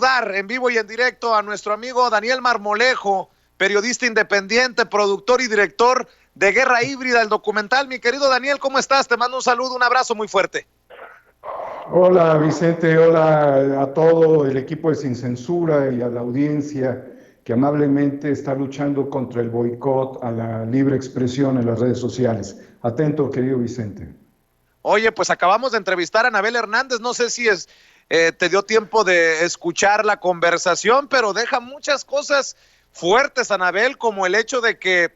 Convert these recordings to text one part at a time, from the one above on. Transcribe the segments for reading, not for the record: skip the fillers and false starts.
Dar en vivo y en directo a nuestro amigo Daniel Marmolejo, periodista independiente, productor y director de Guerra Híbrida, el documental. Mi querido Daniel, ¿cómo estás? Te mando un saludo, un abrazo muy fuerte. Hola Vicente, hola a todo el equipo de Sin Censura y a la audiencia que amablemente está luchando contra el boicot a la libre expresión en las redes sociales. Atento, querido Vicente. Oye, pues acabamos de entrevistar a Anabel Hernández, no sé si te dio tiempo de escuchar la conversación, pero deja muchas cosas fuertes, Anabel, como el hecho de que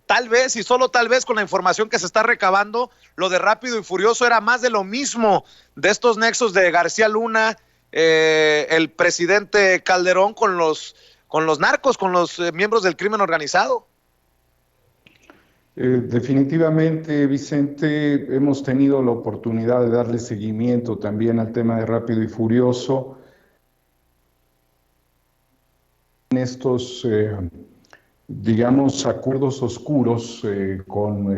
tal vez y solo tal vez con la información que se está recabando, lo de Rápido y Furioso era más de lo mismo, de estos nexos de García Luna, el presidente Calderón con los narcos, con los miembros del crimen organizado. Definitivamente, Vicente, hemos tenido la oportunidad de darle seguimiento también al tema de Rápido y Furioso en estos, digamos, acuerdos oscuros con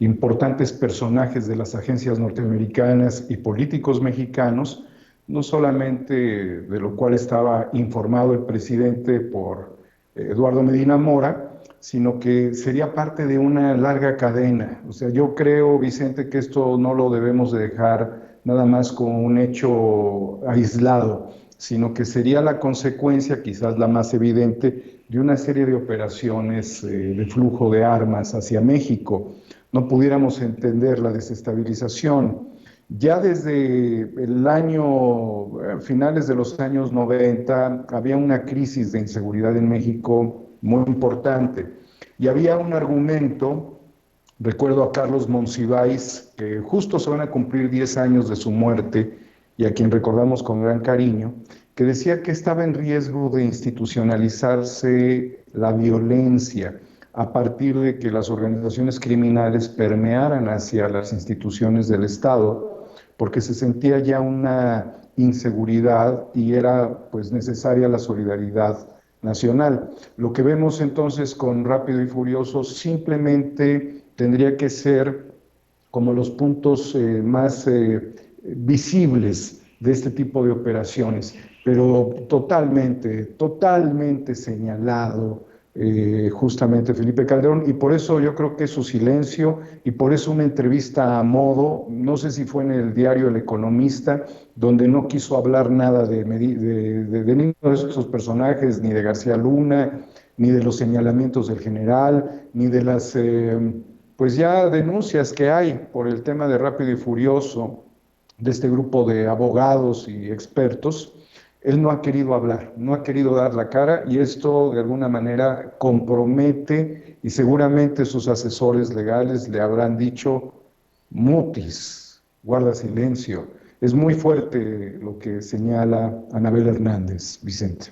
importantes personajes de las agencias norteamericanas y políticos mexicanos, no solamente de lo cual estaba informado el presidente por Eduardo Medina Mora, sino que sería parte de una larga cadena. O sea, yo creo, Vicente, que esto no lo debemos de dejar nada más como un hecho aislado, sino que sería la consecuencia, quizás la más evidente, de una serie de operaciones de flujo de armas hacia México. No pudiéramos entender la desestabilización. Ya desde el año, finales de los años 90, había una crisis de inseguridad en México muy importante. Y había un argumento, recuerdo a Carlos Monsiváis, que justo se van a cumplir 10 años de su muerte y a quien recordamos con gran cariño, que decía que estaba en riesgo de institucionalizarse la violencia a partir de que las organizaciones criminales permearan hacia las instituciones del Estado, porque se sentía ya una inseguridad y era pues necesaria la solidaridad nacional. Lo que vemos entonces con Rápido y Furioso simplemente tendría que ser como los puntos más visibles de este tipo de operaciones, pero totalmente señalado justamente Felipe Calderón, y por eso yo creo que su silencio, y por eso una entrevista a modo, no sé si fue en el diario El Economista, donde no quiso hablar nada de ninguno de esos personajes, ni de García Luna, ni de los señalamientos del general, ni de las pues ya denuncias que hay por el tema de Rápido y Furioso, de este grupo de abogados y expertos. Él no ha querido hablar, no ha querido dar la cara, y esto de alguna manera compromete, y seguramente sus asesores legales le habrán dicho: mutis, guarda silencio. Es muy fuerte lo que señala Anabel Hernández, Vicente.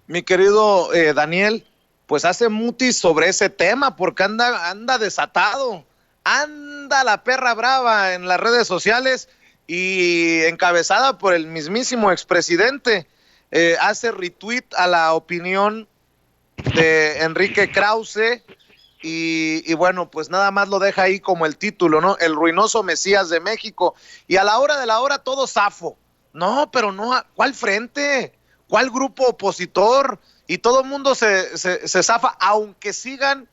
Mi querido Daniel, pues hace mutis sobre ese tema porque anda desatado, anda la perra brava en las redes sociales y encabezada por el mismísimo expresidente. Hace retweet a la opinión de Enrique Krause y bueno, pues nada más lo deja ahí como el título, ¿no? El ruinoso Mesías de México. Y a la hora de la hora todo zafo. No, pero no, ¿cuál frente? ¿Cuál grupo opositor? Y todo el mundo se zafa, aunque sigan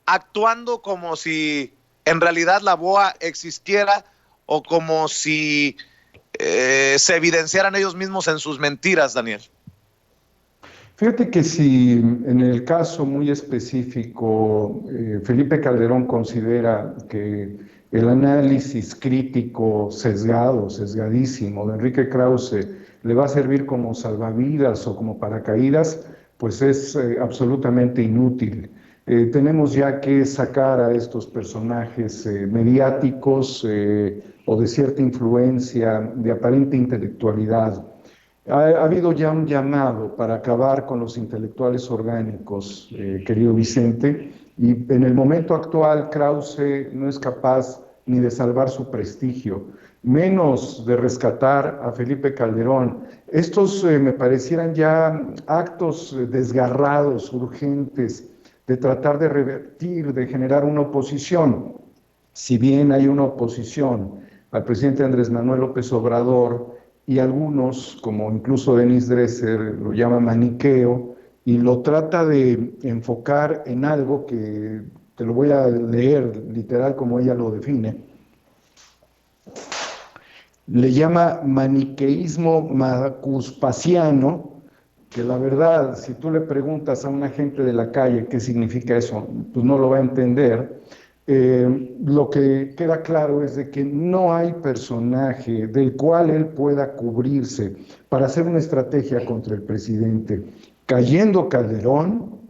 actuando como si en realidad la BOA existiera o como si se evidenciaran ellos mismos en sus mentiras, Daniel. Fíjate que si en el caso muy específico Felipe Calderón considera que el análisis crítico sesgado, sesgadísimo de Enrique Krause le va a servir como salvavidas o como paracaídas, pues es absolutamente inútil. Tenemos ya que sacar a estos personajes mediáticos o de cierta influencia, de aparente intelectualidad. Ha habido ya un llamado para acabar con los intelectuales orgánicos, querido Vicente, y en el momento actual Krause no es capaz ni de salvar su prestigio, menos de rescatar a Felipe Calderón. Estos me parecieran ya actos desgarrados, urgentes, de tratar de revertir, de generar una oposición. Si bien hay una oposición al presidente Andrés Manuel López Obrador y algunos, como incluso Denis Dresser, lo llama maniqueo y lo trata de enfocar en algo que te lo voy a leer literal como ella lo define. Le llama maniqueísmo macuspasiano, que la verdad, si tú le preguntas a una gente de la calle qué significa eso, pues no lo va a entender. Lo que queda claro es de que no hay personaje del cual él pueda cubrirse para hacer una estrategia contra el presidente. Cayendo Calderón,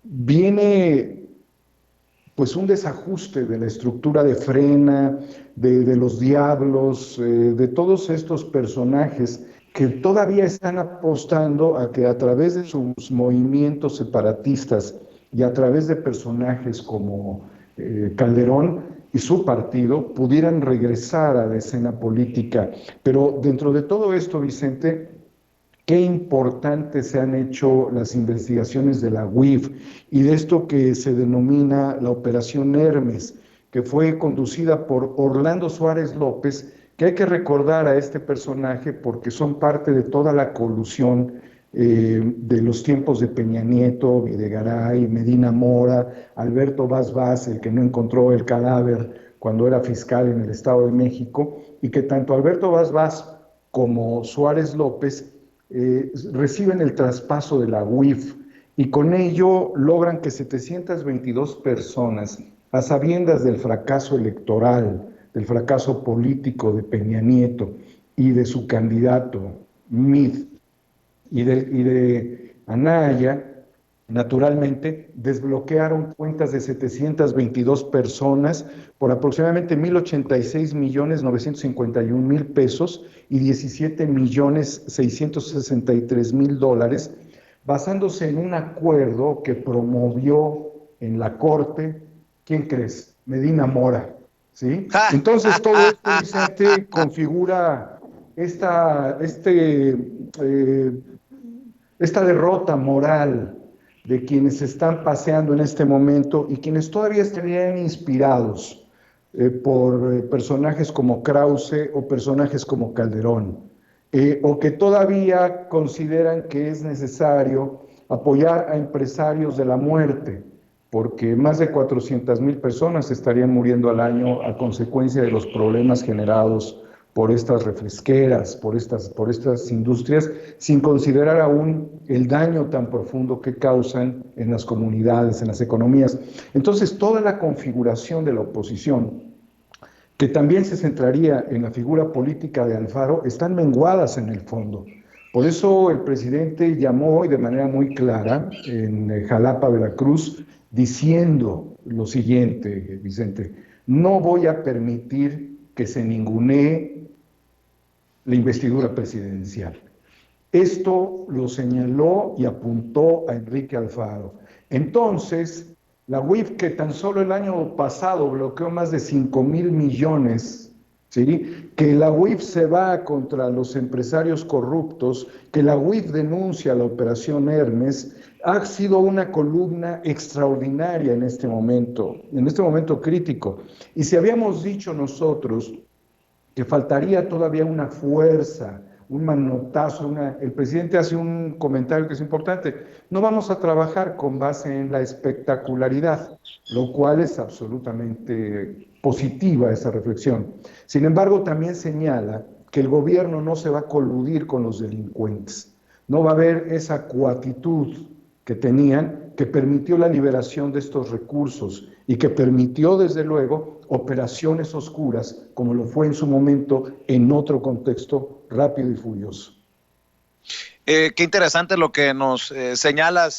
viene pues un desajuste de la estructura de Frena, de los Diablos, de todos estos personajes que todavía están apostando a que a través de sus movimientos separatistas y a través de personajes como Calderón y su partido pudieran regresar a la escena política. Pero dentro de todo esto, Vicente, qué importantes se han hecho las investigaciones de la UIF y de esto que se denomina la Operación Hermes, que fue conducida por Orlando Suárez López, que hay que recordar a este personaje porque son parte de toda la colusión de los tiempos de Peña Nieto, Videgaray, Medina Mora, Alberto Vaz, el que no encontró el cadáver cuando era fiscal en el Estado de México, y que tanto Alberto Vaz como Suárez López reciben el traspaso de la UIF y con ello logran que 722 personas, a sabiendas del fracaso electoral, del fracaso político de Peña Nieto y de su candidato Mid y de Anaya, naturalmente desbloquearon cuentas de 722 personas por aproximadamente 1,086,951,000 pesos y 17,663,000 dólares, basándose en un acuerdo que promovió en la Corte, ¿quién crees? Medina Mora, ¿sí? Entonces todo esto, Vicente, configura esta derrota moral de quienes se están paseando en este momento y quienes todavía estarían inspirados por personajes como Krause o personajes como Calderón, o que todavía consideran que es necesario apoyar a empresarios de la muerte, porque más de 400,000 personas estarían muriendo al año a consecuencia de los problemas generados por estas refresqueras, por estas industrias, sin considerar aún el daño tan profundo que causan en las comunidades, en las economías. Entonces, toda la configuración de la oposición, que también se centraría en la figura política de Alfaro, están menguadas en el fondo. Por eso el presidente llamó hoy de manera muy clara en Jalapa, Veracruz, diciendo lo siguiente, Vicente: no voy a permitir que se ningunee la investidura presidencial. Esto lo señaló y apuntó a Enrique Alfaro. Entonces, la UIF, que tan solo el año pasado bloqueó más de 5,000 millones, ¿sí? Que la UIF se va contra los empresarios corruptos, que la UIF denuncia la Operación Hermes, ha sido una columna extraordinaria en este momento crítico. Y si habíamos dicho nosotros que faltaría todavía una fuerza, un manotazo, el presidente hace un comentario que es importante: no vamos a trabajar con base en la espectacularidad, lo cual es absolutamente positiva esa reflexión. Sin embargo, también señala que el gobierno no se va a coludir con los delincuentes, no va a haber esa coatitud que tenían, que permitió la liberación de estos recursos y que permitió, desde luego, operaciones oscuras, como lo fue en su momento en otro contexto rápido y furioso. Qué interesante lo que nos señalas.